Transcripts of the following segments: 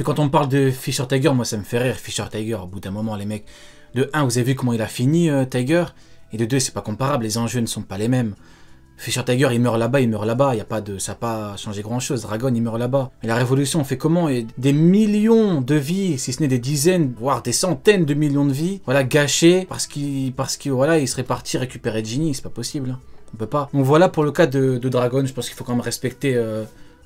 Puis quand on parle de Fischer Tiger, moi ça me fait rire, Fischer Tiger, au bout d'un moment les mecs, de 1, vous avez vu comment il a fini Tiger, et de 2, c'est pas comparable, les enjeux ne sont pas les mêmes. Fischer Tiger, il meurt là-bas, y a pas de, ça n'a pas changé grand-chose. Dragon, il meurt là-bas. Mais la révolution, on fait comment? Et des millions de vies, si ce n'est des dizaines, voire des centaines de millions de vies, voilà, gâchées parce qu'il voilà, il serait parti récupérer Ginny, c'est pas possible. Hein. On peut pas. Donc voilà pour le cas de Dragon, je pense qu'il faut quand même respecter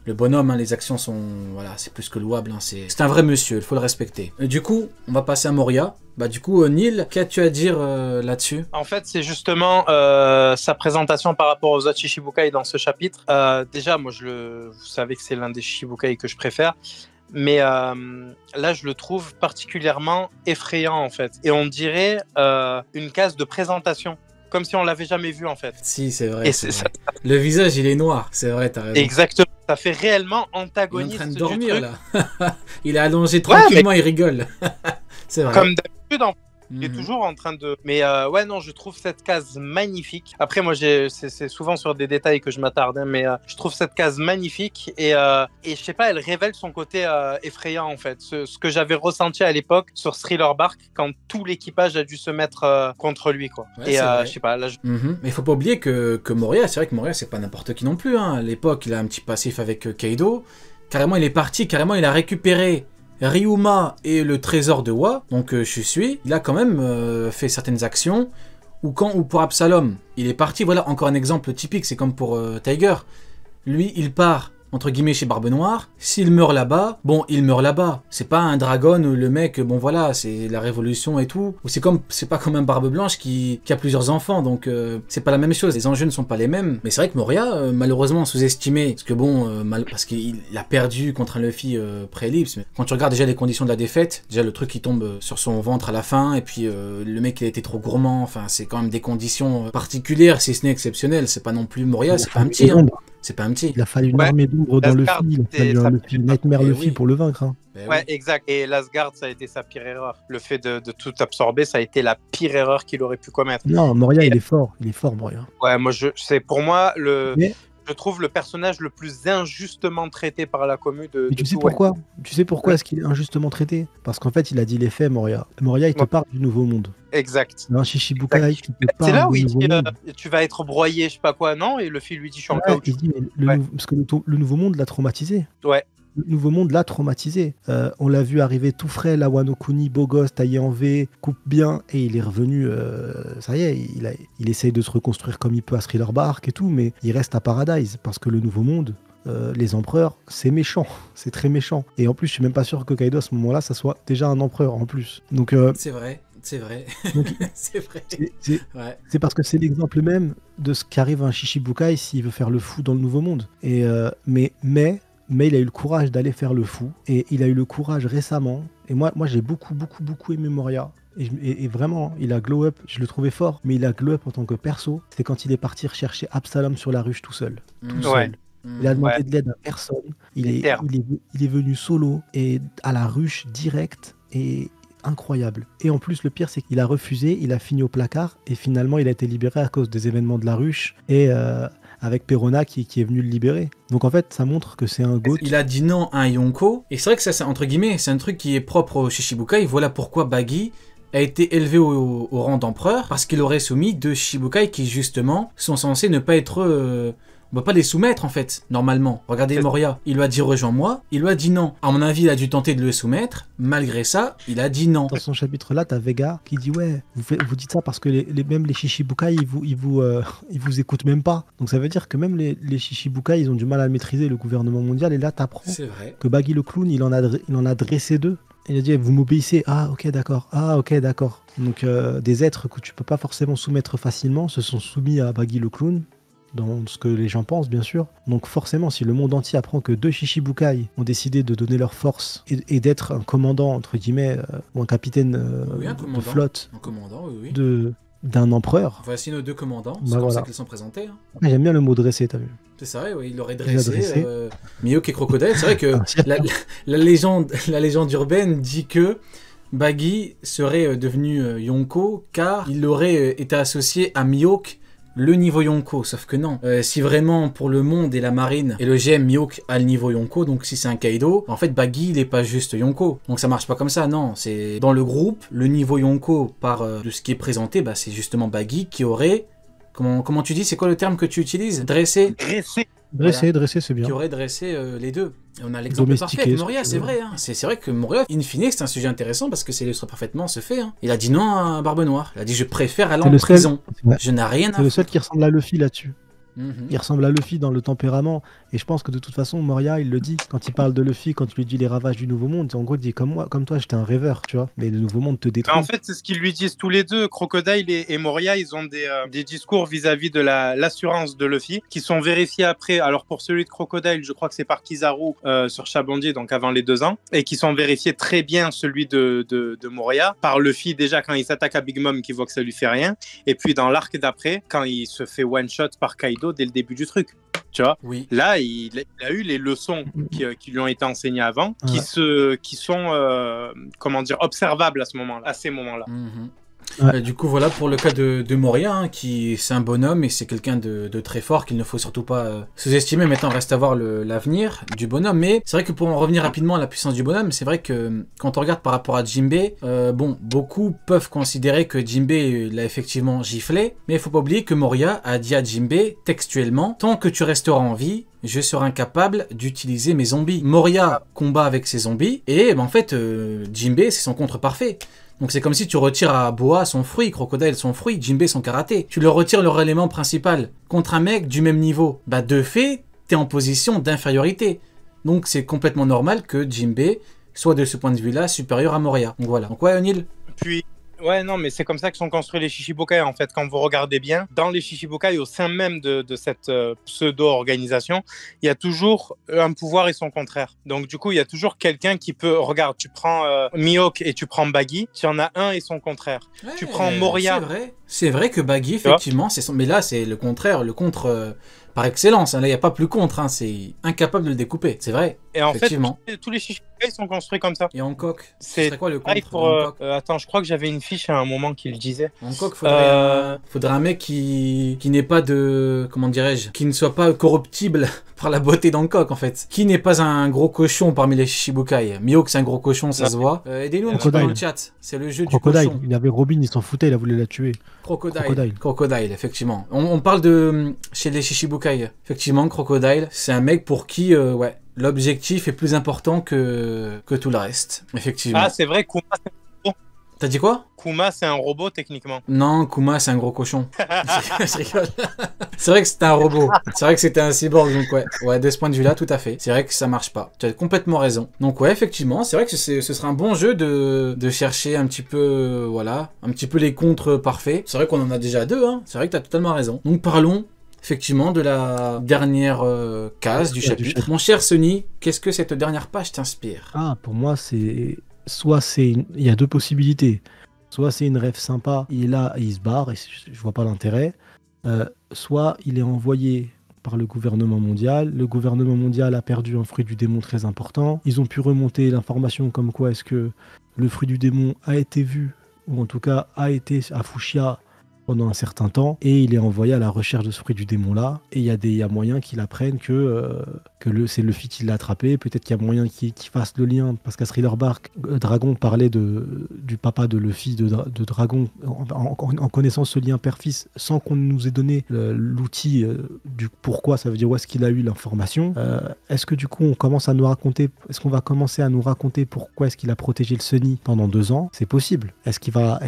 le bonhomme, hein, les actions sont, voilà, c'est plus que louable, hein, c'est un vrai monsieur, il faut le respecter. Et du coup, on va passer à Moria. Bah du coup, Neil, qu'as-tu à dire là-dessus? En fait, c'est justement sa présentation par rapport aux autres Shichibukai dans ce chapitre. Déjà, moi, vous savez que c'est l'un des Shichibukai que je préfère. Mais là, je le trouve particulièrement effrayant, en fait. Et on dirait une case de présentation. Comme si on l'avait jamais vu, en fait. Si, c'est vrai. Vrai. Le visage, il est noir, c'est vrai, t'as raison. Exactement. Ça fait réellement antagoniste. Il est en train de dormir, là. Il est allongé tranquillement, il rigole. C'est vrai. Comme d'habitude, en fait. Il est toujours en train de... Mais ouais, non, je trouve cette case magnifique. Après, moi, c'est souvent sur des détails que je m'attarde, hein, mais je trouve cette case magnifique et je sais pas, elle révèle son côté effrayant, en fait. Ce que j'avais ressenti à l'époque sur Thriller Bark, quand tout l'équipage a dû se mettre contre lui, quoi. Ouais, et je sais pas, là... Mais il faut pas oublier que Moria, c'est vrai que Moria, c'est pas n'importe qui non plus, hein. À l'époque, il a un petit passif avec Kaido. Carrément, il est parti, carrément, il a récupéré Ryuma et le trésor de Wa, donc je suis, il a quand même fait certaines actions, ou pour Absalom, il est parti, voilà, encore un exemple typique, c'est comme pour Tiger, lui il part, entre guillemets, chez Barbe Noire, s'il meurt là-bas, bon, il meurt là-bas, c'est pas un dragon où le mec, bon voilà, c'est la révolution et tout, ou c'est pas comme un Barbe Blanche qui a plusieurs enfants, donc c'est pas la même chose, les enjeux ne sont pas les mêmes, mais c'est vrai que Moria, malheureusement sous-estimé, parce que bon, parce qu'il a perdu contre un Luffy pré-ellipse, mais quand tu regardes déjà les conditions de la défaite, déjà le truc qui tombe sur son ventre à la fin, et puis le mec il a été trop gourmand, enfin c'est quand même des conditions particulières, si ce n'est exceptionnel, c'est pas non plus Moria, c'est pas un petit, hein. C'est pas un petit. Il a fallu une armée d'ombre dans Luffy, il a fallu un Luffy, Nightmare Luffy pour le vaincre. Hein. Ouais, exact. Et l'Asgard, ça a été sa pire erreur. Le fait de tout absorber, ça a été la pire erreur qu'il aurait pu commettre. Non, Moria, il est fort, Moria. Ouais, moi, c'est pour moi je trouve le personnage le plus injustement traité par la commu de tu sais pourquoi Tu sais pourquoi est-ce qu'il est injustement traité? Parce qu'en fait, il a dit les faits, Moria. Moria, il te parle du nouveau monde. Exact. Un Shichibukai qui te parle. C'est là où il dit monde. tu vas être broyé, je sais pas quoi, non? Et le fil lui dit je suis en caoutchouc. Il dit, parce que le nouveau monde l'a traumatisé. Ouais. Le nouveau monde l'a traumatisé. On l'a vu arriver tout frais, la Wano Kuni, beau gosse, taillé en V, coupe bien, et il est revenu. Ça y est, il essaye de se reconstruire comme il peut à Thriller Bark et tout, mais il reste à Paradise parce que le nouveau monde, les empereurs, c'est méchant, c'est très méchant. Et en plus, je suis même pas sûr que Kaido à ce moment-là, ça soit déjà un empereur en plus. Donc c'est vrai. C'est vrai. C'est vrai. C'est parce que c'est l'exemple même de ce qu'arrive à un Shichibukai s'il veut faire le fou dans le nouveau monde. Et mais il a eu le courage d'aller faire le fou, et il a eu le courage récemment, et moi j'ai beaucoup aimé Moria, et vraiment il a glow up, je le trouvais fort, mais il a glow up en tant que perso, c'est quand il est parti rechercher Absalom sur la ruche tout seul. Il a demandé de l'aide à personne, il est venu solo, et à la ruche direct, et incroyable. Et en plus le pire c'est qu'il a refusé, il a fini au placard, et finalement il a été libéré à cause des événements de la ruche, et avec Perona qui est venu le libérer. Donc en fait, ça montre que c'est un GOAT. Il a dit non à un Yonko, et c'est vrai que ça, c'est, entre guillemets, c'est un truc qui est propre au Shichibukai. Voilà pourquoi Baggy a été élevé au rang d'empereur, parce qu'il aurait soumis deux Shichibukai qui, justement, sont censés ne pas être... on peut pas les soumettre, en fait, normalement. Regardez Moria, il lui a dit rejoins-moi, il lui a dit non. À mon avis, il a dû tenter de le soumettre, malgré ça, il a dit non. Dans son chapitre-là, t'as Vega qui dit ouais, vous dites ça parce que même les Shichibukai, ils vous écoutent même pas. Donc ça veut dire que même les Shichibukai, ils ont du mal à le maîtriser, le gouvernement mondial, et là t'apprends que Baggy le clown, il en a dressé deux. Il a dit vous m'obéissez, ah ok d'accord, Donc des êtres que tu peux pas forcément soumettre facilement se sont soumis à Baggy le clown, dans ce que les gens pensent bien sûr. Donc forcément, si le monde entier apprend que deux Shichibukai ont décidé de donner leur force et d'être un commandant entre guillemets ou un capitaine de flotte, d'un empereur. Voici nos deux commandants, c'est comme ça qu'ils sont présentés. Hein. J'aime bien le mot dressé, t'as vu? C'est ça, oui, il l'aurait dressé. Mihawk et Crocodile, c'est vrai que la légende urbaine dit que Baggy serait devenu Yonko car il aurait été associé à Mihawk le niveau Yonko, sauf que non. Si vraiment pour le monde et la marine et le GM Mihawk a le niveau Yonko, donc si c'est un Kaido, en fait Baggy il est pas juste Yonko. Donc ça marche pas comme ça, non. C'est dans le groupe, le niveau Yonko de ce qui est présenté, bah c'est justement Baggy qui aurait, comment tu dis, c'est quoi le terme que tu utilises? Dressé. Dressé, c'est bien. Qui aurait dressé les deux. Et on a l'exemple parfait avec Moria, c'est vrai. Hein. C'est vrai que Moria, in fine, c'est un sujet intéressant parce que ça illustre parfaitement ce fait. Hein. Il a dit non à Barbe Noire. Il a dit je préfère aller en prison. Je n'ai rien à C'est le seul qui ressemble à Luffy là-dessus. Mm-hmm. Il ressemble à Luffy dans le tempérament. Et je pense que de toute façon, Moria, il le dit. Quand il parle de Luffy, quand il lui dit les ravages du Nouveau Monde, en gros, il dit comme toi, j'étais un rêveur, tu vois. Mais le Nouveau Monde te détruit. En fait, c'est ce qu'ils lui disent tous les deux. Crocodile et Moria, ils ont des discours vis-à-vis de l'assurance de Luffy qui sont vérifiés après. Alors, pour celui de Crocodile, je crois que c'est par Kizaru sur Chabondier, donc avant les 2 ans. Et qui sont vérifiés très bien, celui de Moria, par Luffy déjà quand il s'attaque à Big Mom, qui voit que ça lui fait rien. Et puis dans l'arc d'après, quand il se fait one-shot par Kaido dès le début du truc. Tu vois, oui. Là, il a eu les leçons qui lui ont été enseignées avant, qui sont, comment dire, observables à ces moments-là. Mm-hmm. Ouais. Du coup, voilà pour le cas de Moria, hein, qui c'est un bonhomme et c'est quelqu'un de très fort qu'il ne faut surtout pas sous-estimer. Maintenant, reste à voir l'avenir du bonhomme. Mais c'est vrai que pour en revenir rapidement à la puissance du bonhomme, c'est vrai que quand on regarde par rapport à Jinbei, beaucoup peuvent considérer que Jinbei l'a effectivement giflé, mais il faut pas oublier que Moria a dit à Jinbei textuellement: tant que tu resteras en vie, je serai incapable d'utiliser mes zombies. Moria combat avec ses zombies et en fait, Jinbei c'est son contre parfait. Donc c'est comme si tu retires à Boa son fruit, Crocodile son fruit, Jinbei son karaté. Tu leur retires leur élément principal contre un mec du même niveau. Bah de fait, t'es en position d'infériorité. Donc c'est complètement normal que Jinbei soit de ce point de vue-là supérieur à Moria. Donc voilà. Donc ouais, O'Neill. Puis ouais, non, mais c'est comme ça que sont construits les Shichibukai, en fait. Quand vous regardez bien, dans les Shichibukai, au sein même de cette pseudo-organisation, il y a toujours un pouvoir et son contraire. Donc, du coup, il y a toujours quelqu'un qui peut... Regarde, tu prends Mihawk et tu prends Baggy, tu en as un et son contraire. Ouais, tu prends Moria... C'est vrai que Baggy, effectivement, c'est son... Mais là, c'est le contraire, le contre... par excellence, hein. Là il n'y a pas plus contre, hein. C'est incapable de le découper, c'est vrai. Et en fait, tous les Shichibukai sont construits comme ça. Et Hancock, c'est quoi le contre pour, attends, je crois que j'avais une fiche à un moment qui le disait. Hancock, faudrait un mec qui n'ait pas de, comment dirais-je, qui ne soit pas corruptible par la beauté d'Hancock en fait. Qui n'est pas un gros cochon parmi les Shichibukai. Mihawk c'est un gros cochon, ça se voit. Aidez-nous un petit peu dans le chat, c'est le jeu du cochon. Il avait Robin, il s'en foutait, il a voulu la tuer. Crocodile, effectivement. On parle de chez les Shichibukai. Effectivement, Crocodile, c'est un mec pour qui, l'objectif est plus important que tout le reste. Effectivement. Ah, c'est vrai, Kuma, c'est un robot. T'as dit quoi? Kuma, c'est un robot, techniquement. Non, Kuma, c'est un gros cochon. Je rigole. C'est vrai que c'était un robot. C'est vrai que c'était un cyborg, donc ouais, de ce point de vue-là, tout à fait. C'est vrai que ça marche pas. Tu as complètement raison. Donc ouais, effectivement, c'est vrai que ce sera un bon jeu de chercher un petit peu, un petit peu les contres parfaits. C'est vrai qu'on en a déjà 2, hein. C'est vrai que tu as totalement raison. Donc parlons effectivement de la dernière case du chapitre. Mon cher Sonny, qu'est-ce que cette dernière page t'inspire? Ah, pour moi, il y a 2 possibilités. Soit c'est une rêve sympa, il est là et il se barre, et je vois pas l'intérêt. Soit il est envoyé par le gouvernement mondial. Le gouvernement mondial a perdu un fruit du démon très important. Ils ont pu remonter l'information comme quoi est-ce que le fruit du démon a été vu, ou en tout cas a été à Fushia pendant un certain temps, et il est envoyé à la recherche de ce fruit du démon là, et il y a moyen qu'il apprenne que c'est Luffy qui l'a attrapé. Peut-être qu'il y a moyen qu'il fasse le lien, parce qu'à Thriller Bark, Dragon parlait du papa de Luffy, de Dragon, en connaissant ce lien père-fils, sans qu'on nous ait donné l'outil du pourquoi, ça veut dire où est-ce qu'il a eu l'information. Est-ce que du coup est-ce qu'on va commencer à nous raconter pourquoi est-ce qu'il a protégé le Sunny pendant 2 ans? C'est possible. Est-ce qu'il va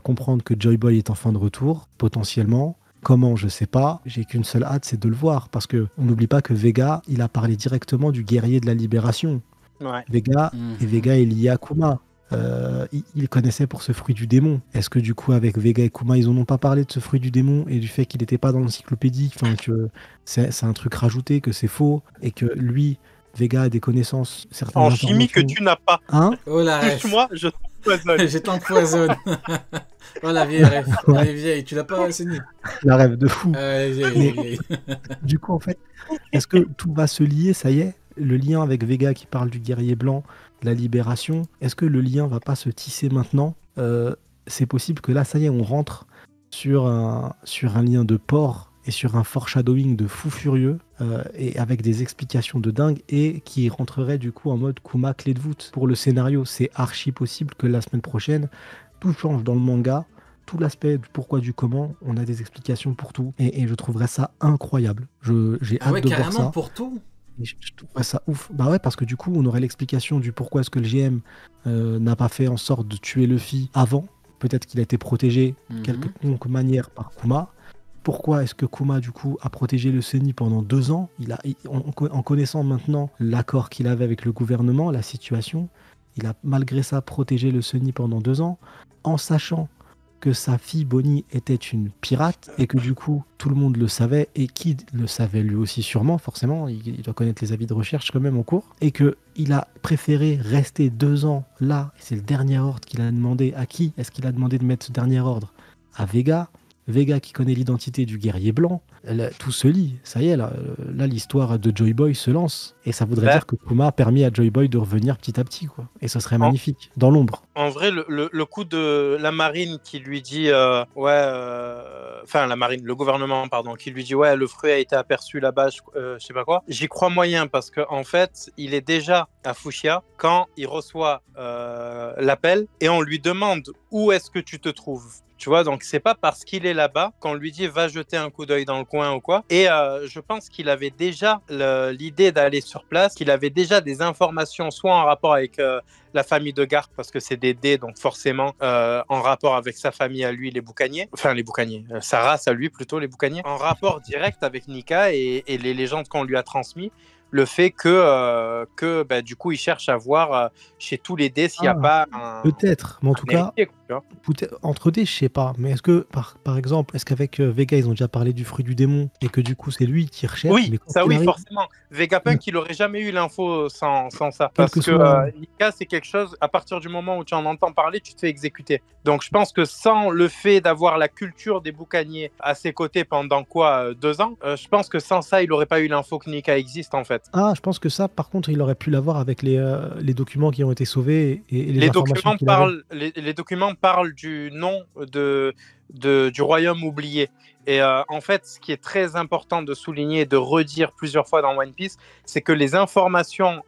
comprendre que Joy Boy est en fin de retour, potentiellement? Comment, je sais pas. J'ai qu'une seule hâte, c'est de le voir, parce que on n'oublie pas que Vega, il a parlé directement du guerrier de la libération. Ouais. Vega est lié à Kuma. Il connaissait pour ce fruit du démon. Est-ce que du coup avec Vega et Kuma, ils en ont pas parlé de ce fruit du démon et du fait qu'il n'était pas dans l'encyclopédie, enfin que c'est un truc rajouté, que c'est faux, et que lui, Vega a des connaissances certaines en chimie que tu n'as pas. Hein? Oh la ref. Moi, je t'empoisonne. Je t'empoisonne. Oh la vieille ref. Elle est vieille, tu l'as pas enseigné. La rêve de fou. Vieille. Du coup, en fait, est-ce que tout va se lier, ça y est? Le lien avec Vega qui parle du guerrier blanc, de la libération, est-ce que le lien va pas se tisser maintenant? C'est possible que là, ça y est, on rentre sur un lien de port et sur un foreshadowing de fou furieux, et avec des explications de dingue, et qui rentrerait du coup en mode Kuma clé de voûte. Pour le scénario, c'est archi possible que la semaine prochaine, tout change dans le manga, tout l'aspect du pourquoi du comment, on a des explications pour tout, et je trouverais ça incroyable. J'ai Ah hâte ouais, de voir carrément ça. pour tout. Et je trouverais ça ouf. Bah ouais, parce que du coup, on aurait l'explication du pourquoi est-ce que le GM n'a pas fait en sorte de tuer Luffy avant. Peut-être qu'il a été protégé de quelque manière par Kuma. Pourquoi est-ce que Kuma, du coup, a protégé le Sunny pendant 2 ans? En connaissant maintenant l'accord qu'il avait avec le gouvernement, la situation, il a malgré ça protégé le Sunny pendant 2 ans, en sachant que sa fille Bonnie était une pirate, et que du coup tout le monde le savait, et qui le savait lui aussi sûrement, forcément, il doit connaître les avis de recherche quand même en cours, et que il a préféré rester 2 ans là, et c'est le dernier ordre qu'il a demandé. À qui est-ce qu'il a demandé de mettre ce dernier ordre? À Vega. Vega qui connaît l'identité du guerrier blanc. Tout se lie, ça y est, là l'histoire de Joy Boy se lance, et ça voudrait dire que Kuma a permis à Joy Boy de revenir petit à petit, quoi. Et ce serait magnifique, dans l'ombre. En vrai, le coup de la marine qui lui dit enfin la marine, le gouvernement pardon, qui lui dit ouais, le fruit a été aperçu là-bas, je sais pas quoi. J'y crois moyen, parce que en fait, il est déjà à Fushia quand il reçoit l'appel, et on lui demande où est-ce que tu te trouves. Tu vois, donc c'est pas parce qu'il est là-bas qu'on lui dit va jeter un coup d'œil dans le coin ou quoi. Et je pense qu'il avait déjà l'idée d'aller sur place, qu'il avait déjà des informations soit en rapport avec la famille de Garp, parce que c'est des dés, donc forcément en rapport avec sa famille à lui, les boucaniers. Enfin, les boucaniers, sa race à lui plutôt, les boucaniers. En rapport direct avec Nika et les légendes qu'on lui a transmises. Le fait que bah, du coup, il cherche à voir chez tous les dés s'il n'y a pas un. Peut-être, mais en tout cas, héritier, tu vois. entre dés, je sais pas. Mais est-ce que, par exemple, est-ce qu'avec Vega, ils ont déjà parlé du fruit du démon, et que du coup, c'est lui qui recherche? Oui, Mais quand ça il oui, arrive, forcément. Vegapunk, il aurait jamais eu l'info sans ça. Quel Parce que que soit- Nika, c'est quelque chose, à partir du moment où tu en entends parler, tu te fais exécuter. Donc je pense que sans le fait d'avoir la culture des boucaniers à ses côtés pendant 2 ans, je pense que sans ça, il aurait pas eu l'info que Nika existe en fait. Ah, je pense que ça, par contre, il aurait pu l'avoir avec les documents qui ont été sauvés, et les informations qu'il avait. Les documents parlent du nom du royaume oublié. Et en fait, ce qui est très important de souligner et de redire plusieurs fois dans One Piece, c'est que les informations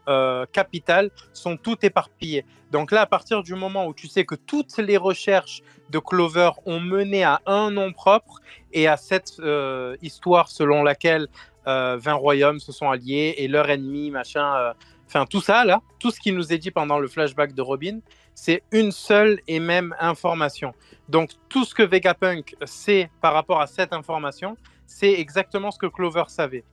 capitales sont toutes éparpillées. Donc là, à partir du moment où tu sais que toutes les recherches de Clover ont mené à un nom propre et à cette histoire selon laquelle 20 royaumes se sont alliés et leur ennemi, machin... Enfin, tout ça, là, tout ce qui nous est dit pendant le flashback de Robin, c'est une seule et même information. Donc, tout ce que Vegapunk sait par rapport à cette information, c'est exactement ce que Clover savait.